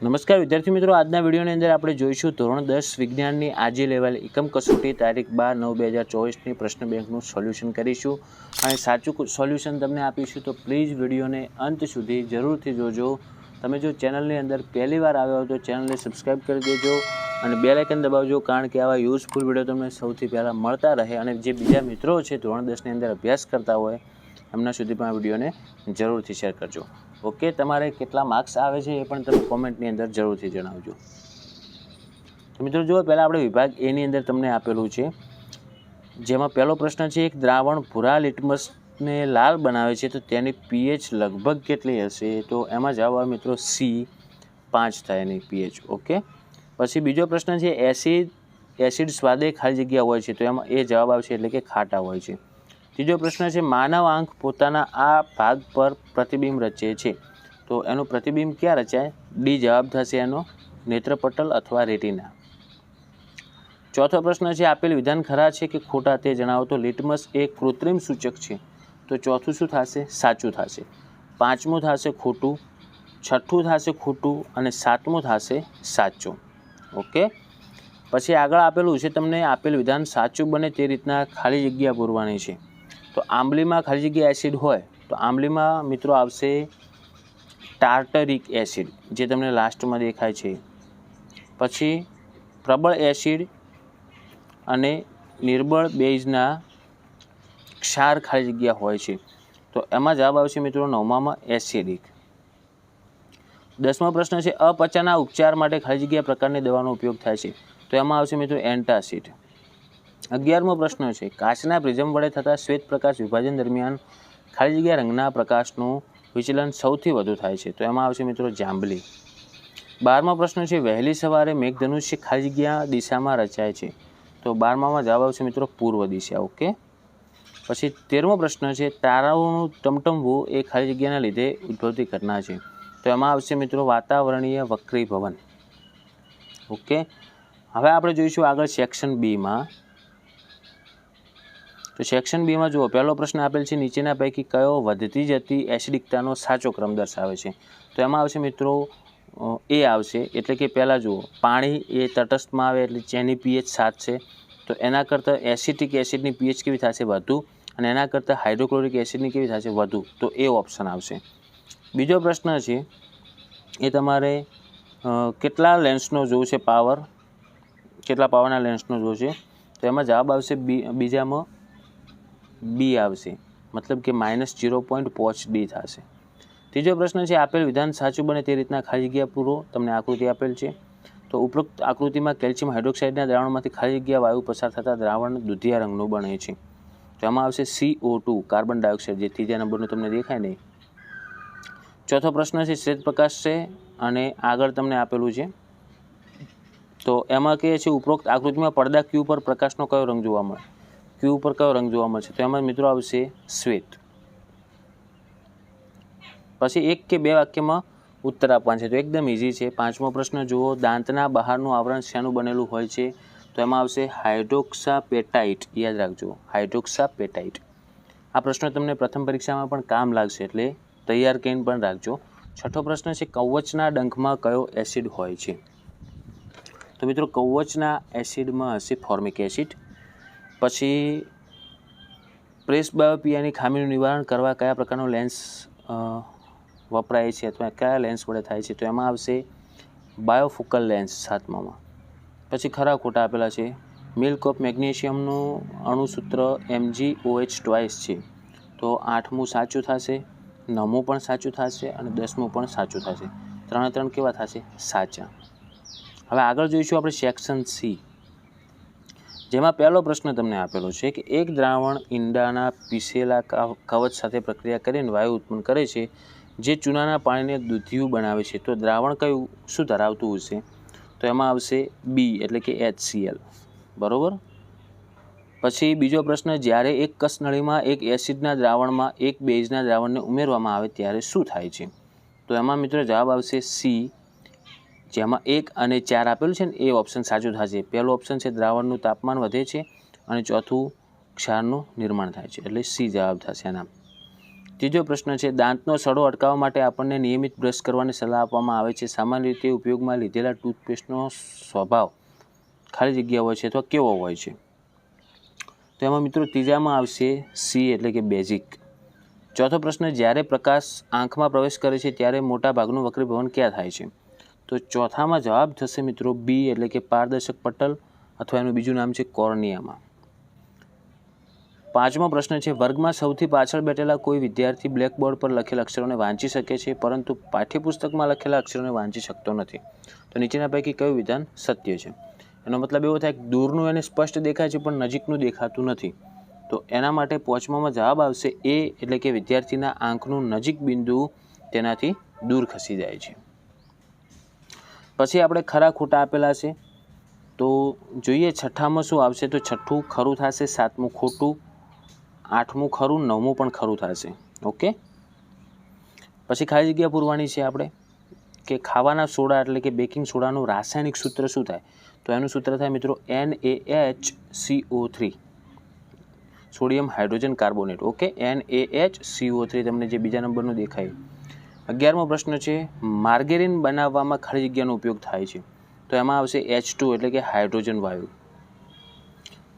નમસ્કાર વિદ્યાર્થી મિત્રો, આજના વિડીયોની અંદર આપણે જોઈશું ધોરણ 10 વિજ્ઞાનની આજે લેવાયેલ એકમ કસોટી તારીખ 12/9/2024ની પ્રશ્ન બેંકનું સોલ્યુશન કરીશું અને સાચું સોલ્યુશન તમને આપીશું. તો પ્લીઝ વિડીયોને અંત સુધી જરૂરથી જોજો. તમે જો ચેનલની અંદર પહેલી વાર આવ્યા હો તો ચેનલને સબસ્ક્રાઈબ કરી દેજો અને બેલ આઇકન દબાવજો, કારણ કે આવા યુઝફુલ વિડીયો તમને સૌથી પહેલાં મળતા રહે અને જે બીજા મિત્રો છે ધોરણ 10ની અંદર અભ્યાસ કરતા હોય એમના સુધી પણ આ વિડીયોને જરૂરથી શેર કરજો. ઓકે, તમારે કેટલા માર્ક્સ આવે છે એ પણ તમે કોમેન્ટની અંદર જરૂરથી જણાવજો. તો મિત્રો જુઓ, પહેલાં આપણે વિભાગ એની અંદર તમને આપેલું છે, જેમાં પહેલો પ્રશ્ન છે, એક દ્રાવણ ભૂરા લિટમસને લાલ બનાવે છે તો તેની પીએચ લગભગ કેટલી હશે? તો એમાં જવાબ આવે મિત્રો C5 થાય એની પીએચ. ઓકે, પછી બીજો પ્રશ્ન છે, એસિડ સ્વાદે ખાલી જગ્યા હોય છે તો એમાં એ જવાબ આવશે એટલે કે ખાટા હોય છે. ત્રીજો પ્રશ્ન છે, માનવ આંખ પોતાના આ ભાગ પર પ્રતિબિંબ રચે છે તો એનું પ્રતિબિંબ ક્યાં રચાય? ડી જવાબ થશે એનો નેત્રપટલ અથવા રેટિના. ચોથો પ્રશ્ન છે, આપેલ વિધાન ખરા છે કે ખોટા તે જણાવો. તો લિટમસ એ કૃત્રિમ સૂચક છે તો ચોથું શું થશે? સાચું થશે. પાંચમું થશે ખોટું, છઠ્ઠું થશે ખોટું અને સાતમું થશે સાચું. ઓકે, પછી આગળ આપેલું છે, તમને આપેલ વિધાન સાચું બને તે રીતના ખાલી જગ્યા પૂરવાની છે. તો આંબલીમાં ખાલી જગ્યા એસિડ હોય તો આંબલીમાં મિત્રો આવશે ટાર્ટરિક એસિડ, જે તમને લાસ્ટમાં દેખાય છે. પછી પ્રબળ એસિડ અને નિર્બળ બેઝના ક્ષાર ખાલી જગ્યા હોય છે તો એમાં જવાબ આવશે મિત્રો નવમામાં એસિડિક. 10મો પ્રશ્ન છે, અપચાના ઉપચાર માટે ખાલી જગ્યા પ્રકારની દવાનો ઉપયોગ થાય છે તો એમાં આવશે મિત્રો એન્ટાસિડ. 11મો પ્રશ્ન છે, કાચના પ્રિઝમ વડે થતા શ્વેત પ્રકાશ વિભાજન દરમિયાન ખાલી જગ્યા રંગના પ્રકાશનું વિચલન સૌથી વધુ થાય છે તો એમાં આવશે મિત્રો જાંબલી. 12મો પ્રશ્ન છે, વહેલી સવારે મેઘધનુષ્ય ખાલી જગ્યા દિશામાં રચાય છે તો 12મામાં જવાબ આવશે મિત્રો પૂર્વ દિશા. ઓકે, પછી 13મો પ્રશ્ન છે, તારાઓનું ટમટમવું એ ખાલી જગ્યાના લીધે ઉદ્ભવતી ઘટના છે તો એમાં આવશે મિત્રો વાતાવરણીય વક્રીભવન. ઓકે, હવે આપણે જોઈશું આગળ સેક્શન બીમાં. તો સેક્શન બીમાં જુઓ, પહેલો પ્રશ્ન આપેલ છે, નીચેના પૈકી કયો વધતી જતી એસિડિકતાનો સાચો ક્રમ દર્શાવે છે? તો એમાં આવશે મિત્રો એ આવશે, એટલે કે પહેલાં જુઓ, પાણી એ તટસ્થમાં આવે એટલે જેની પીએચ 7 છે તો એના કરતાં એસિટિક એસિડની પીએચ કેવી થશે? વધુ, અને એના કરતાં હાઇડ્રોક્લોરિક એસિડની કેવી થશે? વધુ. તો એ ઓપ્શન આવશે. બીજો પ્રશ્ન છે, એ તમારે કેટલા લેન્સનો જોશે પાવર, કેટલા પાવરના લેન્સનો જોશે? તો એમાં જવાબ આવશે બીજામાં બી આવશે, મતલબ કે -0.5D થશે. ત્રીજો પ્રશ્ન છે, આપેલ વિધાન સાચું બને તે રીતના ખાલી જગ્યા પૂરો. તમને આકૃતિ આપેલ છે, તો ઉપરોક્ત આકૃતિમાં કેલ્શિયમ હાઇડ્રોક્સાઇડના દ્રાવણમાંથી ખાલી જગ્યા વાયુ પસાર થતા દ્રાવણ દુધિયા રંગનું બને છે તો એમાં આવશે CO2 કાર્બન ડાયોક્સાઇડ, જે ત્રીજા નંબરનું તમને દેખાય નહીં. ચોથો પ્રશ્ન છે, શ્વેત પ્રકાશ છે અને આગળ તમને આપેલું છે તો એમાં કહે છે, ઉપરોક્ત આકૃતિમાં પડદા ક્યુ પર પ્રકાશનો કયો રંગ જોવા મળે? ક્યુ ઉપર કયો રંગ જોવા મળશે? તો એમાં મિત્રો આવશે શ્વેત. પછી 1 કે 2 વાક્યમાં ઉત્તર આપવાના છે તો એકદમ ઇઝી છે. 5મો પ્રશ્ન જુઓ, દાંતના બહારનું આવરણ શેનું બનેલું હોય છે? તો એમાં આવશે હાઇડ્રોક્સાપેટાઇટ. યાદ રાખજો, હાઇડ્રોક્સાપેટાઇટ. આ પ્રશ્ન તમને પ્રથમ પરીક્ષામાં પણ કામ લાગશે એટલે તૈયાર કરીને પણ રાખજો. 6થો પ્રશ્ન છે, કવચના ડંખમાં કયો એસિડ હોય છે? તો મિત્રો કવચના એસિડમાં હશે ફોર્મિક એસિડ. પછી પ્રેસબાયોપિયાની ખામીનું નિવારણ કરવા કયા પ્રકારનો લેન્સ વપરાય છે અથવા કયા લેન્સ વડે થાય છે? તો એમાં આવશે બાયોફોકલ લેન્સ 7મામાં. પછી ખરા ખોટા આપેલા છે, મિલ્ક ઓફ મેગ્નેશિયમનું અણુસૂત્ર MgOH2 છે તો 8મું સાચું થશે, 9મું પણ સાચું થશે અને 10મું પણ સાચું થશે. 3 કેવા થશે? સાચા. હવે આગળ જોઈશું આપણે સેક્શન સી, જેમાં પહેલો પ્રશ્ન તમને આપેલો છે કે એક દ્રાવણ ઈંડાના પીસેલા કવચ સાથે પ્રક્રિયા કરીને વાયુ ઉત્પન્ન કરે છે જે ચૂનાના પાણીને દૂધિયું બનાવે છે તો દ્રાવણ કયું શું ધરાવતું હશે? તો એમાં આવશે બી, એટલે કે HCl. બરાબર. પછી બીજો પ્રશ્ન, જ્યારે એક કસનળીમાં એક એસિડના દ્રાવણમાં એક બેઝના દ્રાવણને ઉમેરવામાં આવે ત્યારે શું થાય છે? તો એમાં મિત્રો જવાબ આવશે સી, જેમાં 1 અને 4 આપેલું છે ને એ ઓપ્શન સાચું થશે. પહેલો ઓપ્શન છે દ્રાવણનું તાપમાન વધે છે અને ચોથું ક્ષારનું નિર્માણ થાય છે એટલે સી જવાબ થશે એના. ત્રીજો પ્રશ્ન છે, દાંતનો સડો અટકાવવા માટે આપણને નિયમિત બ્રશ કરવાની સલાહ આપવામાં આવે છે. સામાન્ય રીતે ઉપયોગમાં લીધેલા ટૂથપેસ્ટનો સ્વભાવ ખાલી જગ્યા હોય છે અથવા કેવો હોય છે? તો એમાં મિત્રો ત્રીજામાં આવશે સી એટલે કે બેઝિક. ચોથો પ્રશ્ન, જ્યારે પ્રકાશ આંખમાં પ્રવેશ કરે છે ત્યારે મોટા ભાગનું વક્રીભવન ક્યાં થાય છે? તો ચોથામાં જવાબ થશે મિત્રો બી એટલે કે પારદર્શક પટલ અથવા એનું બીજું નામ છે કોર્નિયામાં. પાંચમો પ્રશ્ન છે, વર્ગમાં સૌથી પાછળ બેઠેલા કોઈ વિદ્યાર્થી બ્લેકબોર્ડ પર લખેલા અક્ષરોને વાંચી શકે છે પરંતુ પાઠ્યપુસ્તકમાં લખેલા અક્ષરોને વાંચી શકતો નથી. તો નીચેના પૈકી કયું વિધાન સત્ય છે? એનો મતલબ એવો થાય કે દૂરનું એને સ્પષ્ટ દેખાય છે પણ નજીકનું દેખાતું નથી. તો એના માટે પાંચમામાં જવાબ આવશે એ એટલે કે વિદ્યાર્થીના આંખનું નજીક બિંદુ તેનાથી દૂર ખસી જાય છે. પછી આપણે ખરા ખોટા આપેલા છે. તો જોઈએ છઠ્ઠામાં શું આવશે. તો છઠ્ઠું ખરું થશે, સાતમું ખોટું, આઠમું ખરું, નવમું પણ ખરું થશે. ઓકે. પછી ખાલી જગ્યા પૂરવાની છે આપણે કે ખાવાના સોડા એટલે કે બેકિંગ સોડાનું રાસાયણિક સૂત્ર શું થાય? તો એનું સૂત્ર થાય મિત્રો NaHCO3, sodium hydrogen carbonate. Okay, NaHCO3 તમને જે બીજા નંબરનું દેખાય. 11મો પ્રશ્ન છે, માર્ગેરિન બનાવવામાં ખાલી જગ્યાનો ઉપયોગ થાય છે. તો એમાં આવશે H2 એટલે કે હાઇડ્રોજન વાયુ.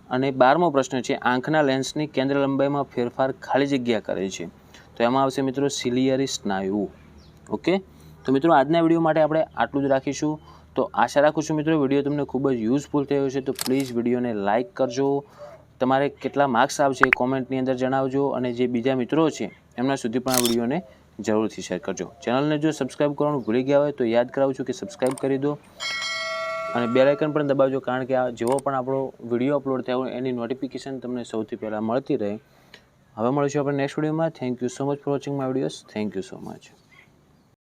અને 12મો પ્રશ્ન છે, આંખના લેન્સની કેન્દ્ર લંબાઈમાં ફેરફાર ખાલી જગ્યા કરે છે. તો એમાં આવશે મિત્રો સિલિયરી સ્નાયુ. ઓકે. તો મિત્રો આજના વિડીયો માટે આપણે આટલું જ રાખીશું. તો આશા રાખું છું મિત્રો વિડીયો તમને ખૂબ જ યુઝફુલ થયો છે. તો પ્લીઝ વિડીયોને લાઇક કરજો. તમારે કેટલા માર્ક્સ આવશે એ કોમેન્ટની અંદર જણાવજો. અને જે બીજા મિત્રો છે એમના સુધી પણ આ વિડીયોને જરૂરથી શેર કરજો. ચેનલને જો સબસ્ક્રાઈબ કરવાનું ભૂલી ગયા હોય તો યાદ કરાવું છું કે સબસ્ક્રાઈબ કરી દો અને બેલ આઇકન પણ દબાવજો, કારણ કે આ જેવો પણ આપણો વિડીયો અપલોડ થયો હોય એની નોટિફિકેશન તમને સૌથી પહેલાં મળતી રહે. હવે મળીશું આપણે નેક્સ્ટ વિડીયોમાં. Thank you so much for watching my videos. Thank you so much.